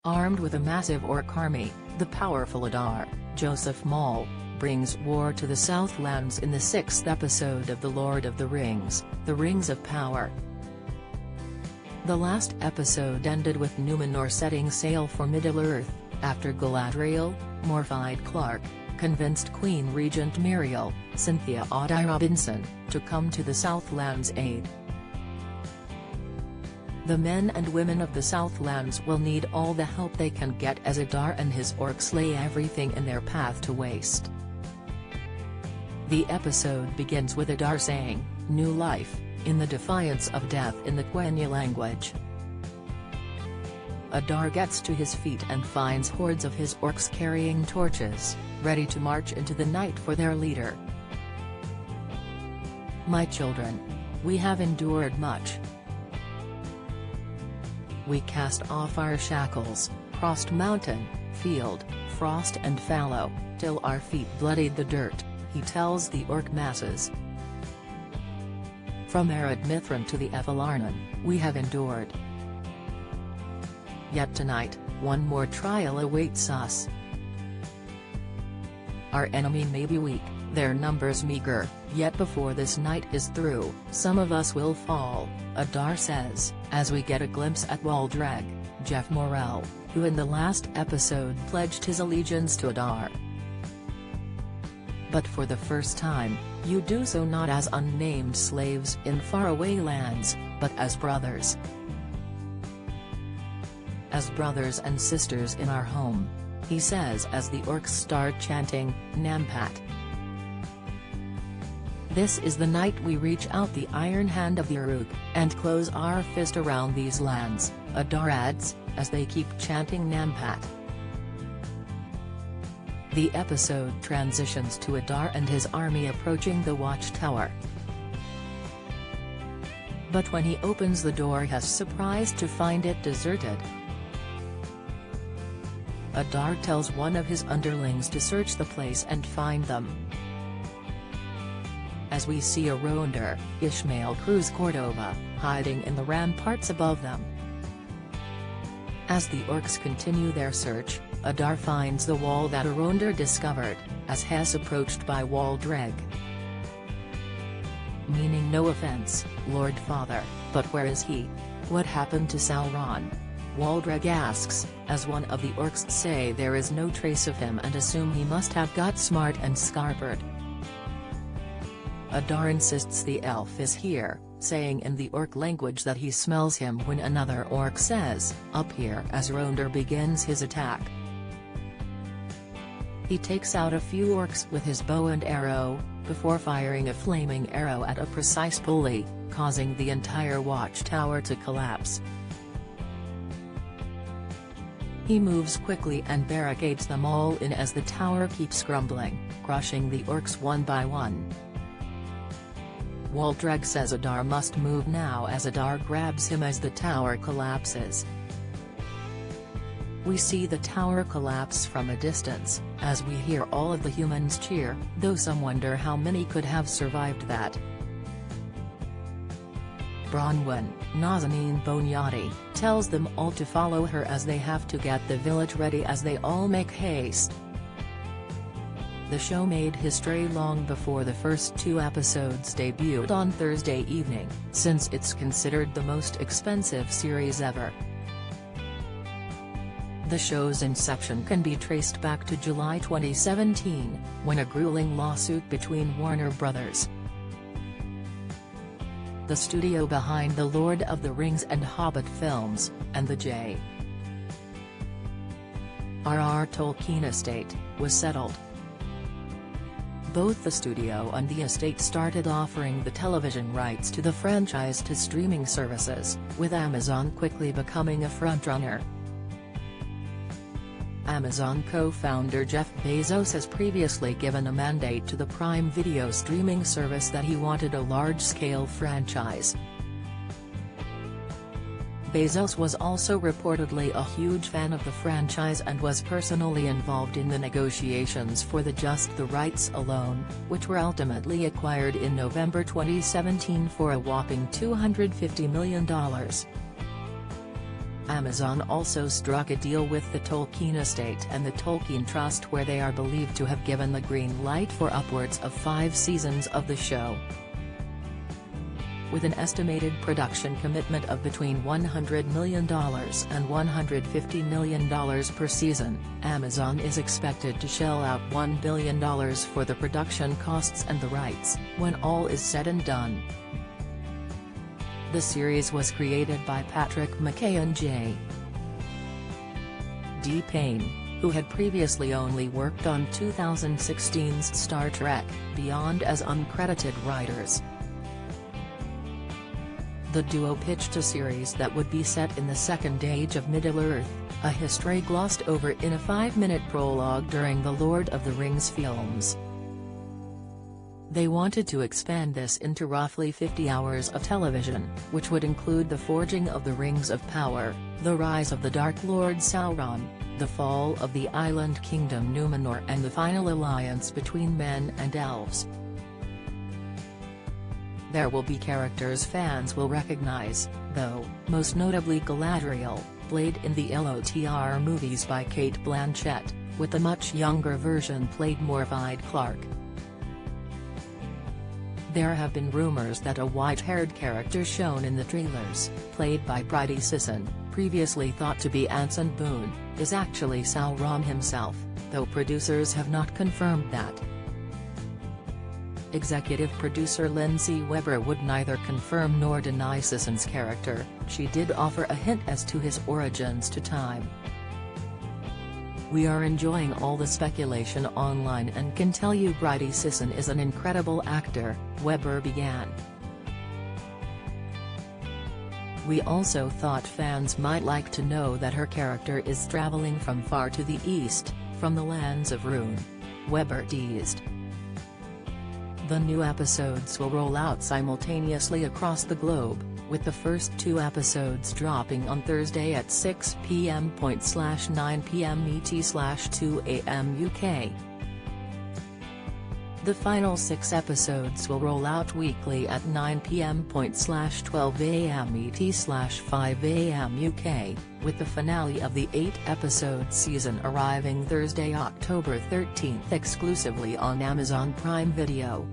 Armed with a massive orc army, the powerful Adar, Joseph Maul, brings war to the Southlands in the 6th episode of The Lord of the Rings, The Rings of Power. The last episode ended with Numenor setting sail for Middle-earth, after Galadriel, Morfydd Clark, convinced Queen Regent Muriel, Cynthia Audie Robinson, to come to the Southlands' aid. The men and women of the Southlands will need all the help they can get as Adar and his orcs lay everything in their path to waste. The episode begins with Adar saying, "New life," in the defiance of death in the Quenya language. Adar gets to his feet and finds hordes of his orcs carrying torches, ready to march into the night for their leader. "My children, we have endured much. We cast off our shackles, crossed mountain, field, frost and fallow, till our feet bloodied the dirt," he tells the orc masses. "From arid Mithrin to the Evalarnon, we have endured. Yet tonight, one more trial awaits us. Our enemy may be weak, their numbers meager, yet before this night is through, some of us will fall," Adar says, as we get a glimpse at Waldreg, Jeff Morrell, who in the last episode pledged his allegiance to Adar. But for the first time, you do so not as unnamed slaves in faraway lands, but as brothers. "As brothers and sisters in our home," he says as the orcs start chanting, Nampat. "This is the night we reach out the iron hand of the Uruk, and close our fist around these lands," Adar adds, as they keep chanting Nampat. The episode transitions to Adar and his army approaching the watchtower. But when he opens the door, he is surprised to find it deserted. Adar tells one of his underlings to search the place and find them. As we see Aronder, Ishmael Cruz Cordova, hiding in the ramparts above them. As the orcs continue their search, Adar finds the wall that Aronder discovered, as Hess approached by Waldreg. "Meaning no offense, Lord Father, but where is he? What happened to Sauron?" Waldreg asks, as one of the orcs say there is no trace of him and assume he must have got smart and scarpered. Adar insists the elf is here, saying in the orc language that he smells him when another orc says, "Up here," as Aronder begins his attack. He takes out a few orcs with his bow and arrow, before firing a flaming arrow at a precise bully, causing the entire watchtower to collapse. He moves quickly and barricades them all in as the tower keeps crumbling, crushing the orcs one by one. Waldreg says Adar must move now as Adar grabs him as the tower collapses. We see the tower collapse from a distance, as we hear all of the humans cheer, though some wonder how many could have survived that. Bronwyn, Nazanin Bonyadi, tells them all to follow her as they have to get the village ready as they all make haste. The show made history long before the first 2 episodes debuted on Thursday evening, since it's considered the most expensive series ever. The show's inception can be traced back to July 2017, when a grueling lawsuit between Warner Bros., the studio behind The Lord of the Rings and Hobbit films, and the J.R.R. Tolkien estate, was settled. Both the studio and the estate started offering the television rights to the franchise to streaming services, with Amazon quickly becoming a frontrunner. Amazon co-founder Jeff Bezos has previously given a mandate to the Prime Video streaming service that he wanted a large-scale franchise. Bezos was also reportedly a huge fan of the franchise and was personally involved in the negotiations for just the rights alone, which were ultimately acquired in November 2017 for a whopping $250 million. Amazon also struck a deal with the Tolkien Estate and the Tolkien Trust, where they are believed to have given the green light for upwards of 5 seasons of the show. With an estimated production commitment of between $100 million and $150 million per season, Amazon is expected to shell out $1 billion for the production costs and the rights, when all is said and done. The series was created by Patrick McKay and J. D. Payne, who had previously only worked on 2016's Star Trek Beyond as uncredited writers. The duo pitched a series that would be set in the Second Age of Middle-earth, a history glossed over in a 5-minute prologue during the Lord of the Rings films. They wanted to expand this into roughly 50 hours of television, which would include the forging of the Rings of Power, the rise of the Dark Lord Sauron, the fall of the island kingdom Numenor, and the final alliance between men and elves. There will be characters fans will recognize, though, most notably Galadriel, played in the LOTR movies by Cate Blanchett, with a much younger version played Morfydd Clark. There have been rumors that a white-haired character shown in the trailers, played by Bridie Sisson, previously thought to be Anson Boone, is actually Sauron himself, though producers have not confirmed that. Executive producer Lindsay Weber would neither confirm nor deny Sisson's character. She did offer a hint as to his origins to time. "We are enjoying all the speculation online and can tell you Bridie Sisson is an incredible actor," Weber began. "We also thought fans might like to know that her character is traveling from far to the east, from the lands of Rhûn," Weber teased. The new episodes will roll out simultaneously across the globe, with the first 2 episodes dropping on Thursday at 6 p.m./9 p.m. ET/2 a.m. UK. The final 6 episodes will roll out weekly at 9 p.m./12 a.m. ET/5 a.m. UK, with the finale of the 8-episode season arriving Thursday, October 13 exclusively on Amazon Prime Video.